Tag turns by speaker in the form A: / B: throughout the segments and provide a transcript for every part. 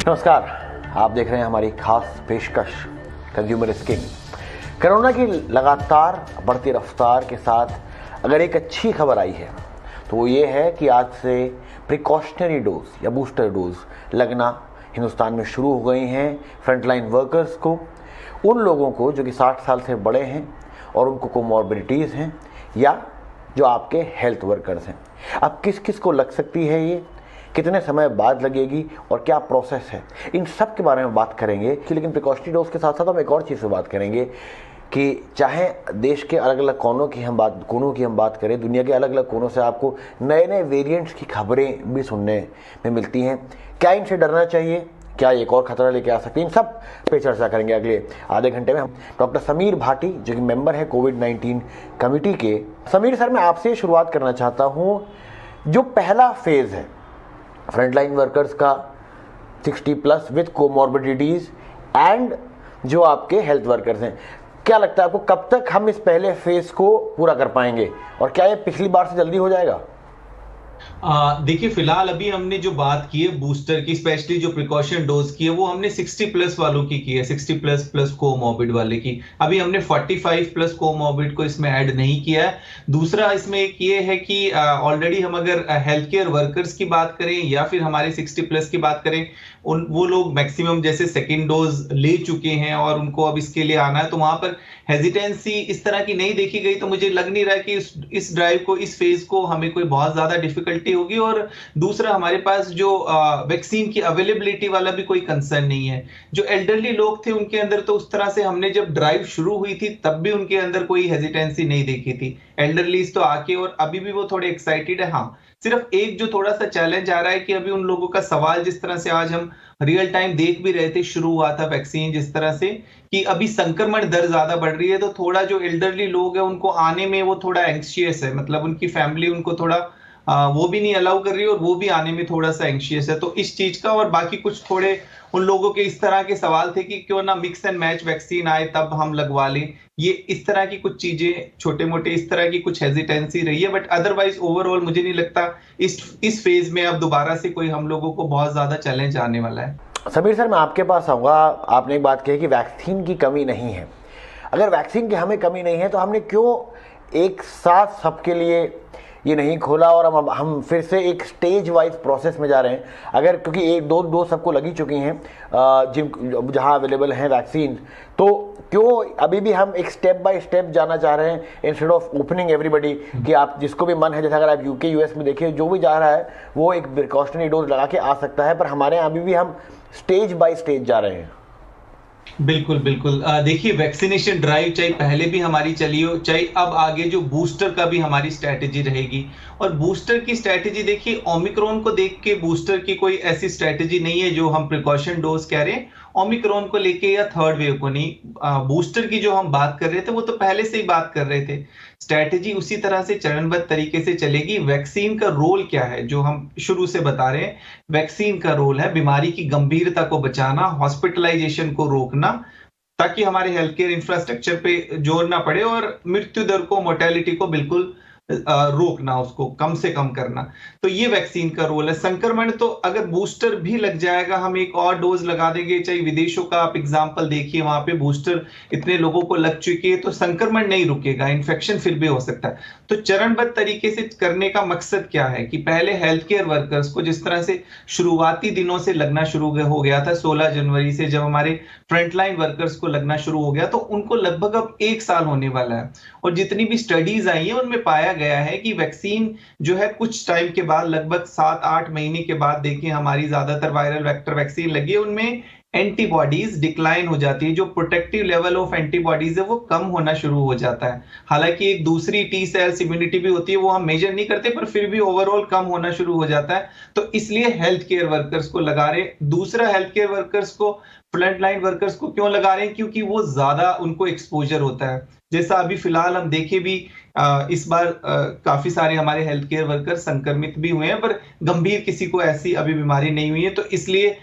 A: नमस्कार, आप देख रहे हैं हमारी खास पेशकश कंज्यूमर स्किन। कोरोना की लगातार बढ़ती रफ्तार के साथ अगर एक अच्छी खबर आई है तो वो ये है कि आज से प्रिकॉशनरी डोज या बूस्टर डोज लगना हिंदुस्तान में शुरू हो गई हैं फ्रंटलाइन वर्कर्स को, उन लोगों को जो कि 60 साल से बड़े हैं और उनको कोमॉर्बिडिटीज़ हैं या जो आपके हेल्थ वर्कर्स हैं। अब किस किस को लग सकती है ये, कितने समय बाद लगेगी और क्या प्रोसेस है, इन सब के बारे में बात करेंगे। लेकिन प्रिकॉशनरी डोज के साथ साथ हम एक और चीज़ से बात करेंगे कि चाहे देश के अलग अलग कोनों की हम बात करें, दुनिया के अलग अलग कोनों से आपको नए नए वेरिएंट्स की खबरें भी सुनने में मिलती हैं। क्या इनसे डरना चाहिए, क्या एक और खतरा लेके आ सकती है, इन सब पे चर्चा करेंगे अगले आधे घंटे में। हम डॉक्टर समीर भाटी जो कि मेंबर है कोविड-19 कमेटी के। समीर सर, मैं आपसे शुरुआत करना चाहता हूँ, जो पहला फेज़ है फ्रंटलाइन वर्कर्स का 60+ विद कोमॉर्बिडिटीज़ एंड जो आपके हेल्थ वर्कर्स हैं, क्या लगता है आपको कब तक हम इस पहले फेज़ को पूरा कर पाएंगे और क्या ये पिछली बार से जल्दी हो जाएगा?
B: देखिए, फिलहाल अभी हमने जो बात की है बूस्टर की, स्पेशली जो प्रिकॉशन डोज की है वो हमने 60+ वालों की है, 60+ प्लस कोमॉर्बिड वाले की। अभी हमने 45+ कोमॉर्बिड को इसमें ऐड नहीं किया है। दूसरा इसमें एक ये है कि ऑलरेडी हम अगर हेल्थ केयर वर्कर्स की बात करें या फिर हमारे 60+ की बात करें, वो लोग मैक्सिमम जैसे सेकेंड डोज ले चुके हैं और उनको अब इसके लिए आना है, तो वहां पर हेजिटेंसी इस तरह की नहीं देखी गई। तो मुझे लग नहीं रहा कि इस ड्राइव को, इस फेज को हमें कोई बहुत ज्यादा डिफिकल्टी होगी। और दूसरा, हमारे पास जो वैक्सीन की अवेलेबिलिटी वाला भी कोई कंसर्न नहीं है। जो एल्डरली लोग थे उनके अंदर तो उस तरह से हमने जब ड्राइव शुरू हुई थी तब भी उनके अंदर कोई हेजिटेंसी नहीं देखी थी। एल्डरलीज तो आके और अभी भी वो थोड़े एक्साइटेड है। हाँ, सिर्फ एक जो थोड़ा सा चैलेंज आ रहा है कि अभी उन लोगों का सवाल, जिस तरह से आज हम रियल टाइम देख भी रहे थे, शुरू हुआ था वैक्सीन जिस तरह से, कि अभी संक्रमण दर ज्यादा बढ़ रही है, तो थोड़ा जो एल्डरली लोग हैं उनको आने में वो थोड़ा एंक्शियस है। मतलब उनकी फैमिली उनको थोड़ा वो भी नहीं अलाउ कर रही है और वो भी आने में थोड़ा सा एंक्शियस है। तो इस चीज का, और बाकी कुछ थोड़े उन लोगों के इस तरह के सवाल थे कि क्यों ना मिक्स एंड मैच वैक्सीन आए तब हम लगवा लें। ये इस तरह की कुछ चीजें, छोटे मोटे इस तरह की कुछ हेजिटेंसी रही है। बट अदरवाइज ओवरऑल मुझे नहीं लगता इस फेज में अब दोबारा से कोई हम लोगों को बहुत ज्यादा चैलेंज आने वाला है।
A: समीर सर, मैं आपके पास आऊँगा। आपने एक बात कही कि वैक्सीन की कमी नहीं है। अगर वैक्सीन की हमें कमी नहीं है तो हमने क्यों एक साथ सबके लिए ये नहीं खोला और हम फिर से एक स्टेज वाइज प्रोसेस में जा रहे हैं? अगर क्योंकि एक दो डोज सबको लगी चुकी हैं जिन जहाँ अवेलेबल हैं वैक्सीन, तो क्यों अभी भी हम एक स्टेप बाय स्टेप जाना चाह रहे हैं इंस्टेड ऑफ ओपनिंग एवरीबडी, कि आप जिसको भी मन है, जैसे अगर आप यूके यूएस में देखिए, जो भी जा रहा है वो एक प्रिकॉशनरी डोज लगा के आ सकता है, पर हमारे यहाँ अभी भी हम स्टेज बाय स्टेज जा रहे हैं।
B: बिल्कुल बिल्कुल। देखिए, वैक्सीनेशन ड्राइव चाहे पहले भी हमारी चली हो, चाहे अब आगे जो बूस्टर का भी हमारी स्ट्रैटेजी रहेगी। और बूस्टर की स्ट्रैटेजी देखिए, ओमिक्रॉन को देख के बूस्टर की कोई ऐसी स्ट्रैटेजी नहीं है जो हम प्रिकॉशन डोज कह रहे हैं ओमिक्रॉन को लेके या थर्ड वेव को नहीं। बूस्टर की जो हम बात कर रहे थे वो तो पहले से ही बात कर रहे थे। स्ट्रैटेजी उसी तरह से चरणबद्ध तरीके से चलेगी। वैक्सीन का रोल क्या है, जो हम शुरू से बता रहे हैं, वैक्सीन का रोल है बीमारी की गंभीरता को बचाना, हॉस्पिटलाइजेशन को रोकना, ताकि हमारे हेल्थ केयर इंफ्रास्ट्रक्चर पे जोर ना पड़े और मृत्यु दर को, मोर्टेलिटी को बिल्कुल रोकना, उसको कम से कम करना। तो ये वैक्सीन का रोल है। संक्रमण तो अगर बूस्टर भी लग जाएगा, हम एक और डोज लगा देंगे, चाहे विदेशों का आप एग्जांपल देखिए, वहां पे बूस्टर इतने लोगों को लग चुकी है, तो संक्रमण नहीं रुकेगा, इन्फेक्शन फिर भी हो सकता है। तो चरणबद्ध तरीके से करने का मकसद क्या है कि पहले हेल्थ केयर वर्कर्स को, जिस तरह से शुरुआती दिनों से लगना शुरू हो गया था, 16 जनवरी से जब हमारे फ्रंटलाइन वर्कर्स को लगना शुरू हो गया, तो उनको लगभग अब 1 साल होने वाला है। और जितनी भी स्टडीज आई है उनमें पाया गया है कि वैक्सीन जो है कुछ टाइम के बाद, लगभग 7-8 महीने के बाद, देखिए हमारी ज्यादातर वायरल वेक्टर वैक्सीन लगी है, उनमें एंटीबॉडीज डिक्लाइन हो जाती है। जो प्रोटेक्टिव लेवल ऑफ एंटीबॉडीज है वो कम होना शुरू हो जाता है। हालांकि एक दूसरी टी सेल्स इम्यूनिटी भी होती है, वो हम मेजर नहीं करते, पर फिर भी ओवरऑल कम होना शुरू हो जाता है। तो इसलिए हेल्थ केयर वर्कर्स को लगा रहे। दूसरा, हेल्थ केयर वर्कर्स को, फ्रंट लाइन वर्कर्स को क्यों लगा रहे हैं? क्योंकि वो ज्यादा, उनको एक्सपोजर होता है। जैसा अभी फिलहाल हम देखे भी इस बार काफी सारे हमारे हेल्थ केयर वर्कर संक्रमित भी हुए हैं, पर गंभीर किसी को ऐसी अभी बीमारी नहीं हुई है, तो इसलिए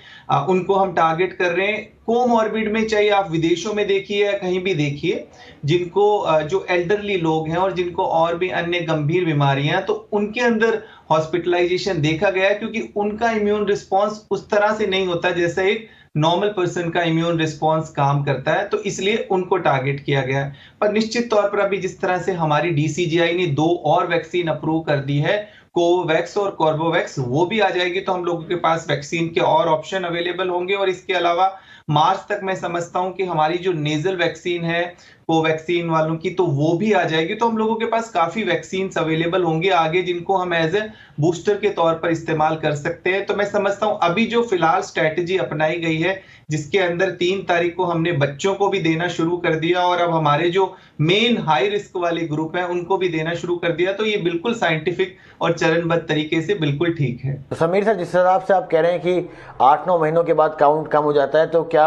B: उनको हम टारगेट कर रहे हैं। कोमॉर्बिड में चाहे आप विदेशों में देखिए या कहीं भी देखिए, जिनको जो एल्डरली लोग हैं और जिनको और भी अन्य गंभीर बीमारियां हैं, तो उनके अंदर हॉस्पिटलाइजेशन देखा गया है, क्योंकि उनका इम्यून रिस्पॉन्स उस तरह से नहीं होता जैसे एक नॉर्मल पर्सन का इम्यून रिस्पॉन्स काम करता है, तो इसलिए उनको टारगेट किया गया है। पर निश्चित तौर पर अभी जिस तरह से हमारी डीसीजीआई ने 2 और वैक्सीन अप्रूव कर दी है, कोवैक्स और कॉर्बोवैक्स, वो भी आ जाएगी तो हम लोगों के पास वैक्सीन के और ऑप्शन अवेलेबल होंगे। और इसके अलावा मार्च तक मैं समझता हूं कि हमारी जो नेजल वैक्सीन है कोवैक्सीन वालों की, तो वो भी आ जाएगी, तो हम लोगों के पास काफी वैक्सीन अवेलेबल होंगे आगे, जिनको हम एज ए बूस्टर के तौर पर इस्तेमाल कर सकते हैं। तो मैं समझता हूं अभी जो फिलहाल स्ट्रैटेजी अपनाई गई है, जिसके अंदर 3 तारीख को हमने बच्चों को भी देना शुरू कर दिया और अब हमारे जो मेन हाई रिस्क वाले ग्रुप हैं उनको भी देना शुरू कर दिया, तो ये बिल्कुल साइंटिफिक और चरणबद्ध तरीके से बिल्कुल ठीक है।
A: तो समीर सर, जिस हिसाब से आप कह रहे हैं कि 8-9 महीनों के बाद काउंट कम हो जाता है, तो क्या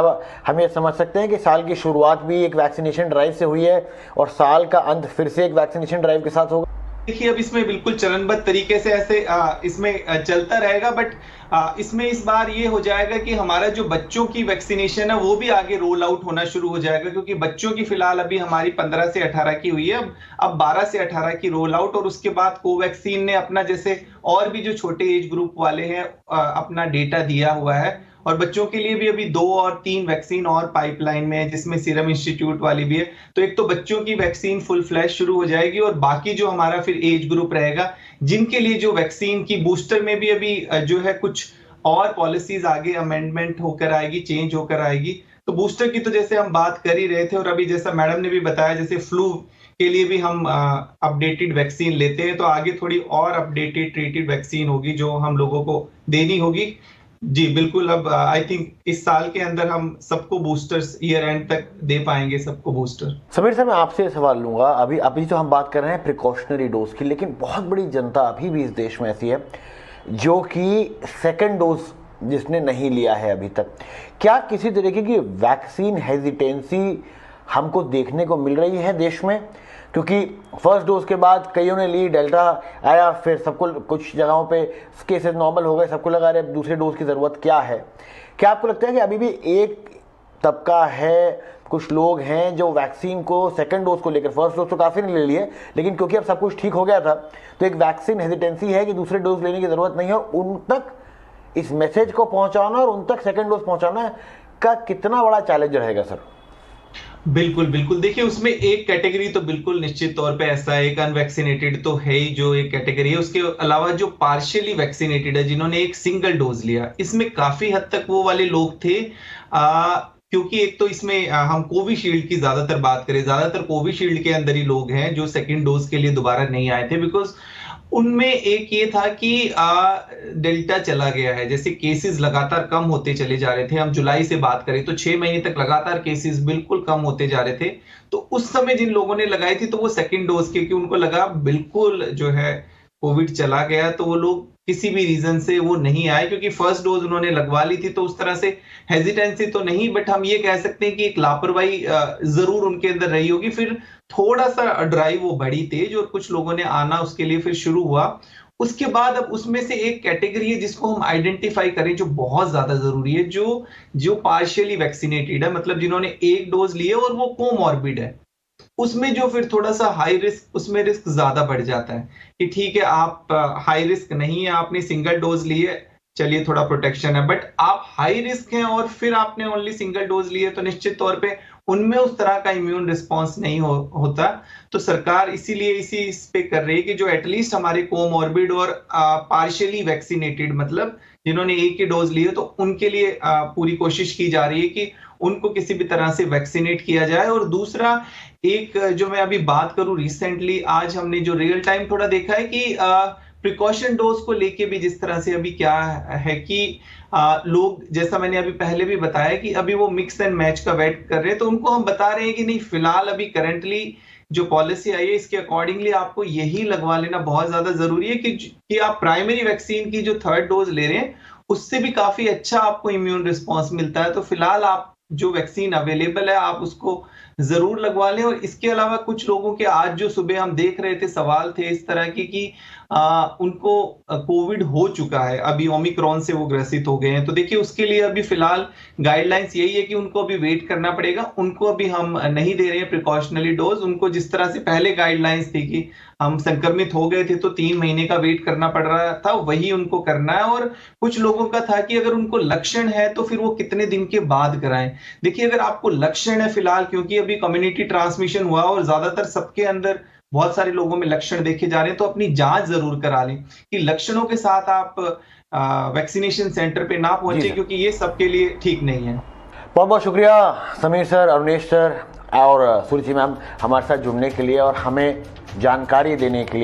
A: हम ये समझ सकते हैं कि साल की शुरुआत भी एक वैक्सीनेशन ड्राइव से हुई है और साल का अंत फिर से एक वैक्सीनेशन ड्राइव के साथ होगा?
B: देखिए, अब इसमें बिल्कुल चरणबद्ध तरीके से ऐसे इसमें चलता रहेगा, बट इसमें इस बार ये हो जाएगा कि हमारा जो बच्चों की वैक्सीनेशन है वो भी आगे रोल आउट होना शुरू हो जाएगा, क्योंकि बच्चों की फिलहाल अभी हमारी 15 से 18 की हुई है, अब 12 से 18 की रोल आउट, और उसके बाद कोवैक्सीन ने अपना जैसे और भी जो छोटे एज ग्रुप वाले हैं अपना डेटा दिया हुआ है, और बच्चों के लिए भी अभी 2 और 3 वैक्सीन और पाइपलाइन में है, जिसमें सीरम इंस्टीट्यूट वाली भी है। तो एक तो बच्चों की वैक्सीन फुल फ्लैश शुरू हो जाएगी, और बाकी जो हमारा फिर एज ग्रुप रहेगा जिनके लिए जो वैक्सीन की बूस्टर में भी अभी जो है कुछ और पॉलिसीज आगे अमेंडमेंट होकर आएगी, चेंज होकर आएगी। तो बूस्टर की तो जैसे हम बात कर ही रहे थे, और अभी जैसा मैडम ने भी बताया, जैसे फ्लू के लिए भी हम अपडेटेड वैक्सीन लेते हैं, तो आगे थोड़ी और अपडेटेड ट्रीटेड वैक्सीन होगी जो हम लोगों को देनी होगी। जी बिल्कुल, अब आई थिंक इस साल के अंदर हम सबको बूस्टर्स ईयर एंड तक दे पाएंगे, सबको बूस्टर।
A: समीर सर, मैं आपसे सवाल लूंगा, अभी तो हम बात कर रहे हैं प्रिकॉशनरी डोज की, लेकिन बहुत बड़ी जनता अभी भी इस देश में ऐसी है जो कि सेकेंड डोज जिसने नहीं लिया है अभी तक। क्या किसी तरीके की वैक्सीन हेजिटेंसी हमको देखने को मिल रही है देश में? क्योंकि फर्स्ट डोज के बाद कईयों ने ली, डेल्टा आया, फिर सबको कुछ जगहों पे केसेस नॉर्मल हो गए, सबको लगा रहे दूसरे डोज की ज़रूरत क्या है। क्या आपको लगता है कि अभी भी एक तबका है, कुछ लोग हैं जो वैक्सीन को सेकंड डोज को लेकर, फर्स्ट डोज तो काफ़ी ने ले लिए, लेकिन क्योंकि अब सब कुछ ठीक हो गया था तो एक वैक्सीन हेजिटेंसी है कि दूसरे डोज लेने की ज़रूरत नहीं है, और उन तक इस मैसेज को पहुंचाना और उन तक सेकंड डोज पहुंचाना का कितना बड़ा चैलेंज रहेगा सर?
B: बिल्कुल बिल्कुल, देखिए उसमें एक कैटेगरी तो बिल्कुल निश्चित तौर पे ऐसा है, एक अनवैक्सीनेटेड तो है ही जो एक कैटेगरी है, उसके अलावा जो पार्शियली वैक्सीनेटेड है, जिन्होंने एक सिंगल डोज लिया, इसमें काफी हद तक वो वाले लोग थे। क्योंकि एक तो इसमें हम कोविशील्ड की ज्यादातर बात करें, ज्यादातर कोविशील्ड के अंदर ही लोग हैं जो सेकेंड डोज के लिए दोबारा नहीं आए थे, बिकॉज उनमें एक ये था कि डेल्टा चला गया है, जैसे केसेस लगातार कम होते चले जा रहे थे। हम जुलाई से बात करें तो 6 महीने तक लगातार केसेस बिल्कुल कम होते जा रहे थे, तो उस समय जिन लोगों ने लगाई थी तो वो सेकंड डोज क्योंकि उनको लगा बिल्कुल जो है कोविड चला गया, तो वो लोग किसी भी रीजन से वो नहीं आए, क्योंकि फर्स्ट डोज उन्होंने लगवा ली थी, तो उस तरह से हेजिटेंसी तो नहीं, बट हम ये कह सकते हैं कि एक लापरवाही जरूर उनके अंदर रही होगी। फिर थोड़ा सा ड्राइव वो बढ़ी तेज और कुछ लोगों ने आना उसके लिए फिर शुरू हुआ। उसके बाद अब उसमें से एक कैटेगरी है जिसको हम आइडेंटिफाई करें जो बहुत ज्यादा जरूरी है, जो पार्शियली वैक्सीनेटेड है, मतलब जिन्होंने एक डोज लिए और वो कोमॉर्बिड है, उसमें जो फिर थोड़ा सा हाई रिस्क, उसमें रिस्क ज्यादा बढ़ जाता है कि ठीक है आप हाई रिस्क नहीं है, आपने सिंगल डोज ली है, चलिए थोड़ा प्रोटेक्शन है, बट आप हाई रिस्क हैं और फिर आपने ओनली सिंगल डोज ली है, तो निश्चित तौर पे उनमें उस तरह का इम्यून रिस्पॉन्स नहीं होता। तो सरकार इसीलिए इस पे कर रही है कि जो एटलीस्ट हमारे कोमॉर्बिड और पार्शियली वैक्सीनेटेड, मतलब जिन्होंने एक ही डोज ली है, तो उनके लिए पूरी कोशिश की जा रही है कि उनको किसी भी तरह से वैक्सीनेट किया जाए। और दूसरा एक जो मैं अभी बात करूं, रिसेंटली आज हमने जो रियल टाइम थोड़ा देखा है कि प्रिकॉशन डोज को लेके भी जिस तरह से अभी क्या है कि लोग, जैसा मैंने अभी पहले भी बताया कि अभी वो मिक्स एंड मैच का वेट कर रहे हैं, तो उनको हम बता रहे हैं कि नहीं, फिलहाल अभी करंटली जो पॉलिसी आई है इसके अकॉर्डिंगली आपको यही लगवा लेना बहुत ज्यादा जरूरी है कि आप प्राइमरी वैक्सीन की जो थर्ड डोज ले रहे हैं उससे भी काफी अच्छा आपको इम्यून रिस्पॉन्स मिलता है। तो फिलहाल आप जो वैक्सीन अवेलेबल है आप उसको जरूर लगवा लें। और इसके अलावा कुछ लोगों के आज जो सुबह हम देख रहे थे सवाल थे इस तरह की कि उनको कोविड हो चुका है, अभी ओमिक्रॉन से वो ग्रसित हो गए हैं, तो देखिए उसके लिए अभी फिलहाल गाइडलाइंस यही है कि उनको अभी वेट करना पड़ेगा। उनको अभी हम नहीं दे रहे हैं प्रिकॉशनरी डोज। उनको जिस तरह से पहले गाइडलाइंस थी कि हम संक्रमित हो गए थे तो 3 महीने का वेट करना पड़ रहा था, वही उनको करना है। और कुछ लोगों का था कि अगर उनको लक्षण है तो फिर वो कितने दिन के बाद कराएं। देखिए अगर आपको लक्षण है फिलहाल, क्योंकि अभी कम्युनिटी ट्रांसमिशन हुआ और ज्यादातर सबके अंदर बहुत सारे लोगों में लक्षण देखे जा रहे हैं, तो अपनी जांच जरूर करा लें कि लक्षणों के साथ आप वैक्सीनेशन सेंटर पे ना पहुंचे, क्योंकि ये सबके लिए ठीक नहीं है।
A: बहुत बहुत शुक्रिया समीर सर, अरुणेश सर और सुरुचि मैम हमारे साथ जुड़ने के लिए और हमें जानकारी देने के लिए।